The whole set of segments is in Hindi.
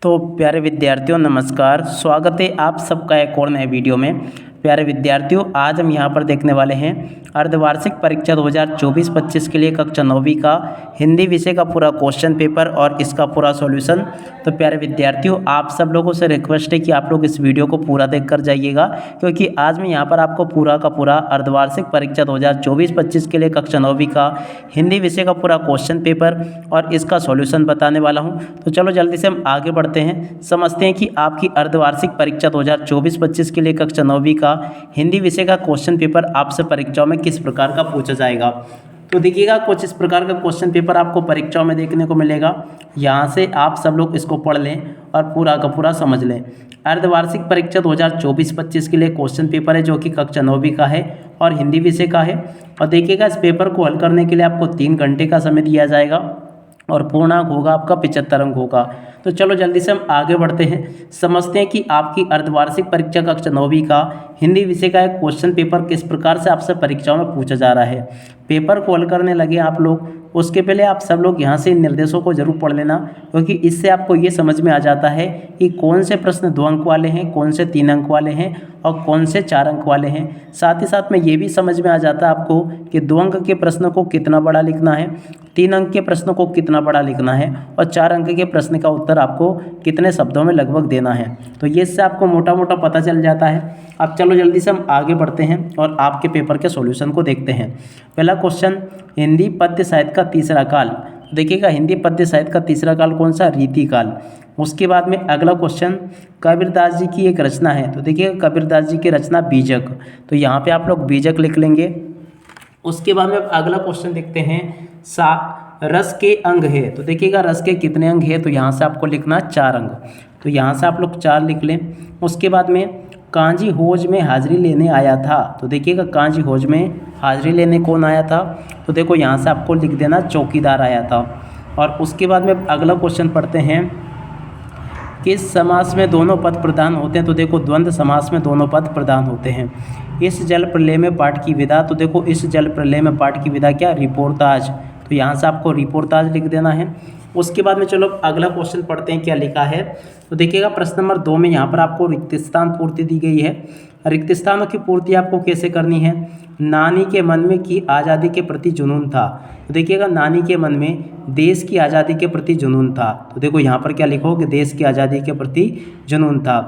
तो प्यारे विद्यार्थियों नमस्कार, स्वागत है आप सबका एक और नए वीडियो में। प्यारे विद्यार्थियों, आज हम यहाँ पर देखने वाले हैं अर्धवार्षिक परीक्षा 2024-25 के लिए कक्षा 9वीं का हिंदी विषय का पूरा क्वेश्चन पेपर और इसका पूरा सॉल्यूशन। तो प्यारे विद्यार्थियों, आप सब लोगों से रिक्वेस्ट है कि आप लोग इस वीडियो को पूरा देख कर जाइएगा, क्योंकि आज मैं यहाँ पर आपको पूरा का पूरा अर्धवार्षिक परीक्षा 2024-25 के लिए कक्षा 9वीं का हिंदी विषय का पूरा क्वेश्चन पेपर और इसका सॉल्यूशन बताने वाला हूँ। तो चलो जल्दी से हम आगे बढ़ते हैं, समझते हैं कि आपकी अर्धवार्षिक परीक्षा 2024-25 के लिए कक्षा 9वीं का हिंदी विषय का क्वेश्चन पेपर आपसे परीक्षाओं में किस प्रकार का पूछा जाएगा। तो देखिएगा, कुछ इस प्रकार का क्वेश्चन पेपर आपको परीक्षाओं में देखने को मिलेगा। यहाँ से आप सब लोग इसको पढ़ लें और पूरा का पूरा समझ लें। अर्धवार्षिक परीक्षा 2024-25 के लिए क्वेश्चन पेपर है जो कि कक्षा 9वीं का है और हिंदी विषय का है। और देखिएगा, इस पेपर को हल करने के लिए आपको 3 घंटे का समय दिया जाएगा और पूर्णांक होगा आपका 75 अंक होगा। तो चलो जल्दी से हम आगे बढ़ते हैं, समझते हैं कि आपकी अर्धवार्षिक परीक्षा कक्षा 9वीं का हिंदी विषय का एक क्वेश्चन पेपर किस प्रकार से आपसे परीक्षाओं में पूछा जा रहा है। पेपर को हल करने लगे आप लोग, उसके पहले आप सब लोग यहाँ से इन निर्देशों को जरूर पढ़ लेना, क्योंकि इससे आपको ये समझ में आ जाता है कि कौन से प्रश्न 2 अंक वाले हैं, कौन से 3 अंक वाले हैं और कौन से 4 अंक वाले हैं। साथ ही साथ में ये भी समझ में आ जाता है आपको कि 2 अंक के प्रश्न को कितना बड़ा लिखना है, 3 अंक के प्रश्न को कितना बड़ा लिखना है और 4 अंक के प्रश्न का उत्तर आपको कितने शब्दों में लगभग देना है। तो ये इससे आपको मोटा मोटा पता चल जाता है। अब चलो जल्दी से हम आगे बढ़ते हैं और आपके पेपर के सॉल्यूशन को देखते हैं। पहला क्वेश्चन, हिंदी पद्य साहित्य का तीसरा काल। देखिएगा, हिंदी पद्य साहित्य का तीसरा काल कौन सा? रीतिकाल। उसके बाद में अगला क्वेश्चन, कबीरदास जी की एक रचना है। तो देखिएगा, कबीरदास जी की रचना बीजक। तो यहाँ पे आप लोग बीजक लिख लेंगे। उसके बाद में अगला क्वेश्चन देखते हैं, रस के अंग है। तो देखिएगा, रस के कितने अंग है? तो यहाँ से आपको लिखना 4 अंग। तो यहाँ से आप लोग 4 लिख लें। उसके बाद में कांजी होज में हाजिरी लेने आया था। तो देखिएगा, कांजी होज में हाजिरी लेने कौन आया था? तो देखो यहाँ से आपको लिख देना चौकीदार आया था। और उसके बाद में अगला क्वेश्चन पढ़ते हैं, किस समास में दोनों पद प्रधान होते हैं? तो देखो, द्वंद्व समास में दोनों पद प्रधान होते हैं। इस जल प्रलय में पाठ की विधा। तो देखो, इस जल प्रलय में पाठ की विधा क्या? रिपोर्टाज। तो यहाँ से आपको रिपोर्टाज लिख देना है। उसके बाद में चलो अगला क्वेश्चन पढ़ते हैं, क्या लिखा है। तो देखिएगा, प्रश्न नंबर 2 में यहाँ पर आपको रिक्त स्थान पूर्ति दी गई है। रिक्त स्थानों की पूर्ति आपको कैसे करनी है? नानी के मन में की आज़ादी के प्रति जुनून था। तो देखिएगा, नानी के मन में देश की आज़ादी के प्रति जुनून था। तो देखो यहाँ पर क्या लिखो कि देश की आज़ादी के प्रति जुनून था।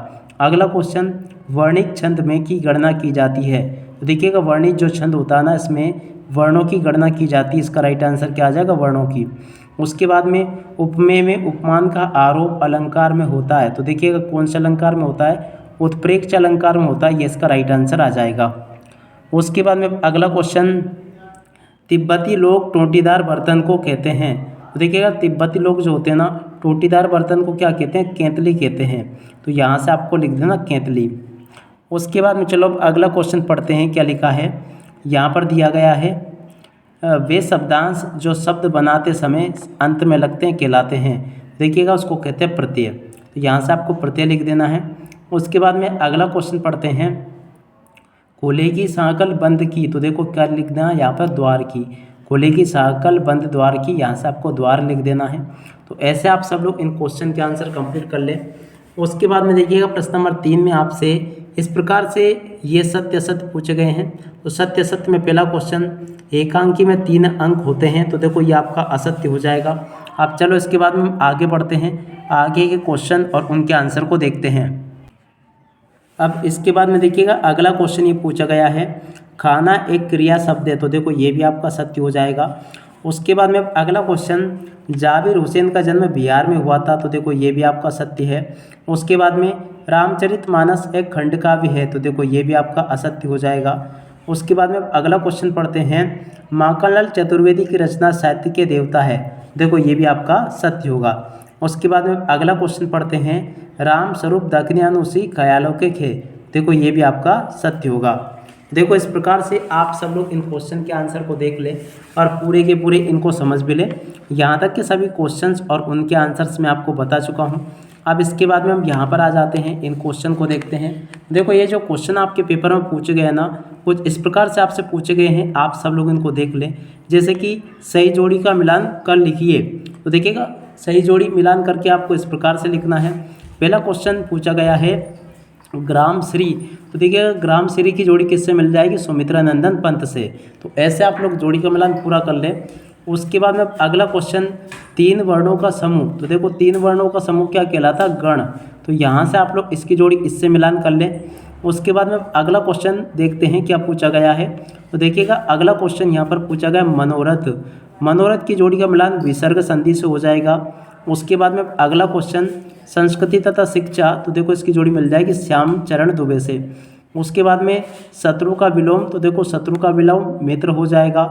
अगला क्वेश्चन, वर्णिक छंद में की गणना की जाती है। तो देखिएगा, वर्णिक जो छंद होता है ना, इसमें वर्णों की गणना की जाती है। इसका राइट आंसर क्या आ जाएगा? वर्णों की। उसके बाद में उपमेय में उपमान का आरोप अलंकार में होता है। तो देखिएगा, कौन से अलंकार में होता है? उत्प्रेक्ष अलंकार में होता है। ये इसका राइट आंसर आ जाएगा। उसके बाद में अगला क्वेश्चन, तिब्बती लोग टोटीदार बर्तन को कहते हैं। तो देखिएगा, तिब्बती लोग जो होते हैं ना, टोटीदार बर्तन को क्या कहते हैं? केतली कहते हैं। तो यहाँ से आपको लिख देना केतली। उसके बाद में चलो अगला क्वेश्चन पढ़ते हैं, क्या लिखा है। यहाँ पर दिया गया है, वे शब्दांश जो शब्द बनाते समय अंत में लगते हैं कहलाते हैं। देखिएगा, उसको कहते हैं प्रत्यय। तो यहाँ से आपको प्रत्यय लिख देना है। उसके बाद में अगला क्वेश्चन पढ़ते हैं, कोले की सांकल बंद की। तो देखो क्या लिख देना यहाँ पर? द्वार की। कोले की सांकल बंद द्वार की, यहाँ से आपको द्वार लिख देना है। तो ऐसे आप सब लोग इन क्वेश्चन के आंसर कंप्लीट कर लें। उसके बाद में देखिएगा, प्रश्न नंबर 3 में आपसे इस प्रकार से ये सत्य असत्य पूछे गए हैं। तो सत्य असत्य में पहला क्वेश्चन, एकांकी में 3 अंक होते हैं। तो देखो, ये आपका असत्य हो जाएगा। अब चलो इसके बाद में हम आगे बढ़ते हैं, आगे के क्वेश्चन और उनके आंसर को देखते हैं। अब इसके बाद में देखिएगा, अगला क्वेश्चन ये पूछा गया है, खाना एक क्रिया शब्द है। तो देखो, ये भी आपका सत्य हो जाएगा। उसके बाद में अगला क्वेश्चन, जाबिर हुसैन का जन्म बिहार में हुआ था। तो देखो, ये भी आपका सत्य है। उसके बाद में रामचरितमानस एक खंड काव्य है। तो देखो, ये भी आपका असत्य हो जाएगा। उसके बाद में अगला क्वेश्चन पढ़ते हैं, माखनलाल चतुर्वेदी की रचना साहित्य के देवता है। देखो, ये भी आपका सत्य होगा। उसके बाद में अगला क्वेश्चन पढ़ते हैं, राम स्वरूप दक्षिणानुसी ख्यालों के खे। देखो, ये भी आपका सत्य होगा। देखो, इस प्रकार से आप सब लोग इन क्वेश्चन के आंसर को देख लें और पूरे के पूरे इनको समझ भी लें। यहाँ तक के सभी क्वेश्चंस और उनके आंसर्स मैं आपको बता चुका हूँ। अब इसके बाद में हम यहाँ पर आ जाते हैं, इन क्वेश्चन को देखते हैं। देखो, ये जो क्वेश्चन आपके पेपर में पूछे गए हैं ना, कुछ इस प्रकार से आपसे पूछे गए हैं, आप सब लोग इनको देख लें। जैसे कि सही जोड़ी का मिलान कर लिखिए। तो देखिएगा, सही जोड़ी मिलान करके आपको इस प्रकार से लिखना है। पहला क्वेश्चन पूछा गया है ग्राम श्री, तो देखिए ग्राम श्री की जोड़ी किससे मिल जाएगी, सुमित्रा नंदन पंत से। तो ऐसे आप लोग जोड़ी का मिलान पूरा कर लें। उसके बाद में अगला क्वेश्चन 3 वर्णों का समूह, तो देखो 3 वर्णों का समूह क्या कहलाता है, गण। तो यहाँ से आप लोग इसकी जोड़ी इससे मिलान कर लें। उसके बाद में अगला क्वेश्चन देखते हैं क्या पूछा गया है। तो देखिएगा अगला क्वेश्चन यहाँ पर पूछा गया मनोरथ, मनोरथ की जोड़ी का मिलान विसर्ग संधि से हो जाएगा। उसके बाद में अगला क्वेश्चन संस्कृति तथा शिक्षा, तो देखो इसकी जोड़ी मिल जाएगी श्याम चरण दुबे से। उसके बाद में शत्रु का विलोम, तो देखो शत्रु का विलोम मित्र हो जाएगा।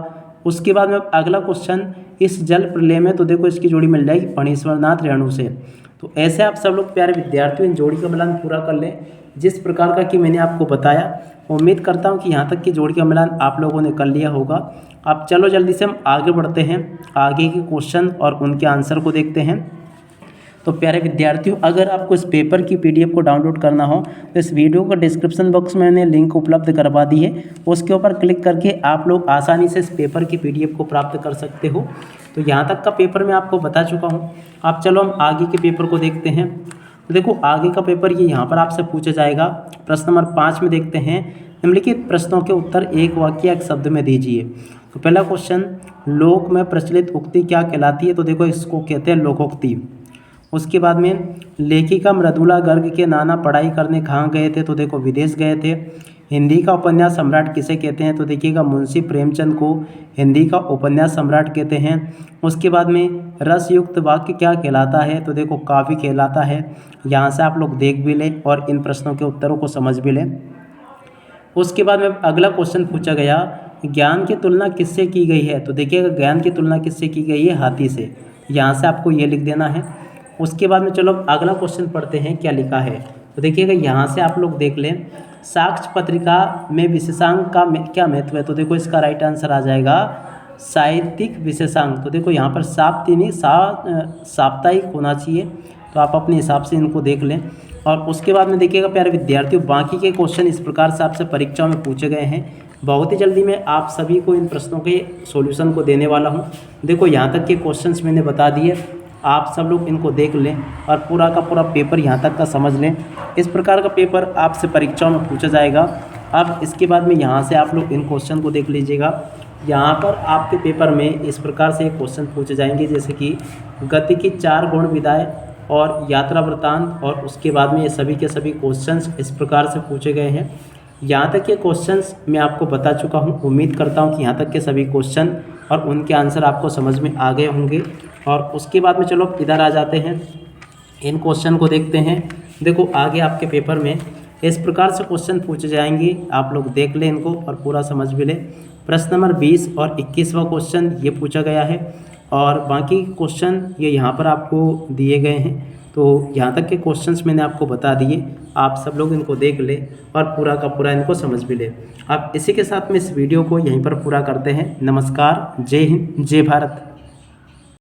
उसके बाद में अगला क्वेश्चन इस जल प्रलय में, तो देखो इसकी जोड़ी मिल जाएगी फणीश्वरनाथ रेणु से। तो ऐसे आप सब लोग प्यारे विद्यार्थियों इन जोड़ी का मिलान पूरा कर लें जिस प्रकार का कि मैंने आपको बताया। उम्मीद करता हूँ कि यहाँ तक की जोड़ी का मिलान आप लोगों ने कर लिया होगा। अब चलो जल्दी से हम आगे बढ़ते हैं, आगे के क्वेश्चन और उनके आंसर को देखते हैं। तो प्यारे विद्यार्थियों, अगर आपको इस पेपर की पीडीएफ को डाउनलोड करना हो तो इस वीडियो का डिस्क्रिप्शन बॉक्स में मैंने लिंक उपलब्ध करवा दी है, उसके ऊपर क्लिक करके आप लोग आसानी से इस पेपर की पीडीएफ को प्राप्त कर सकते हो। तो यहाँ तक का पेपर मैं आपको बता चुका हूँ। अब चलो हम आगे के पेपर को देखते हैं। तो देखो आगे का पेपर ये यहाँ पर आपसे पूछा जाएगा। प्रश्न नंबर 5 में देखते हैं, निम्नलिखित प्रश्नों के उत्तर एक वाक्य एक शब्द में दीजिए। तो पहला क्वेश्चन, लोक में प्रचलित उक्ति क्या कहलाती है, तो देखो इसको कहते हैं लोकोक्ति। उसके बाद में लेखिका मृदुला गर्ग के नाना पढ़ाई करने कहाँ गए थे, तो देखो विदेश गए थे। हिंदी का उपन्यास सम्राट किसे कहते हैं, तो देखिएगा मुंशी प्रेमचंद को हिंदी का उपन्यास सम्राट कहते हैं। उसके बाद में रसयुक्त वाक्य क्या कहलाता है, तो देखो काव्य कहलाता है। यहाँ से आप लोग देख भी लें और इन प्रश्नों के उत्तरों को समझ भी लें। उसके बाद में अगला क्वेश्चन पूछा गया, ज्ञान की तुलना किससे की गई है, तो देखिएगा ज्ञान की तुलना किससे की गई है, हाथी से। यहाँ से आपको ये लिख देना है। उसके बाद में चलो अगला क्वेश्चन पढ़ते हैं क्या लिखा है। तो देखिएगा यहाँ से आप लोग देख लें, साक्ष्य पत्रिका में विशेषांक का क्या महत्व है, तो देखो इसका राइट आंसर आ जाएगा साहित्यिक विशेषांक। तो देखो यहाँ पर साप्ताहिक होना चाहिए, तो आप अपने हिसाब से इनको देख लें। और उसके बाद में देखिएगा प्यारे विद्यार्थियों, बाकी के क्वेश्चन इस प्रकार से आपसे परीक्षाओं में पूछे गए हैं। बहुत ही जल्दी मैं आप सभी को इन प्रश्नों के सॉल्यूशन को देने वाला हूं। देखो यहाँ तक के क्वेश्चंस मैंने बता दिए, आप सब लोग इनको देख लें और पूरा का पूरा पेपर यहाँ तक का समझ लें। इस प्रकार का पेपर आपसे परीक्षाओं में पूछा जाएगा। अब इसके बाद में यहाँ से आप लोग इन क्वेश्चन को देख लीजिएगा। यहाँ पर आपके पेपर में इस प्रकार से क्वेश्चन पूछे जाएंगे, जैसे कि गति की 4 गुण विधाएँ और यात्रा वृत्तांत, और उसके बाद में ये सभी के सभी क्वेश्चंस इस प्रकार से पूछे गए हैं। यहाँ तक के क्वेश्चंस मैं आपको बता चुका हूँ। उम्मीद करता हूँ कि यहाँ तक के सभी क्वेश्चन और उनके आंसर आपको समझ में आ गए होंगे। और उसके बाद में चलो इधर आ जाते हैं, इन क्वेश्चन को देखते हैं। देखो आगे आपके पेपर में इस प्रकार से क्वेश्चन पूछे जाएंगे, आप लोग देख लें इनको और पूरा समझ भी लें। प्रश्न नंबर 20 और 21वां क्वेश्चन ये पूछा गया है और बाकी क्वेश्चन ये यहाँ पर आपको दिए गए हैं। तो यहाँ तक के क्वेश्चंस मैंने आपको बता दिए, आप सब लोग इनको देख लें और पूरा का पूरा इनको समझ भी लें। अब इसी के साथ में इस वीडियो को यहीं पर पूरा करते हैं। नमस्कार, जय हिंद, जय भारत।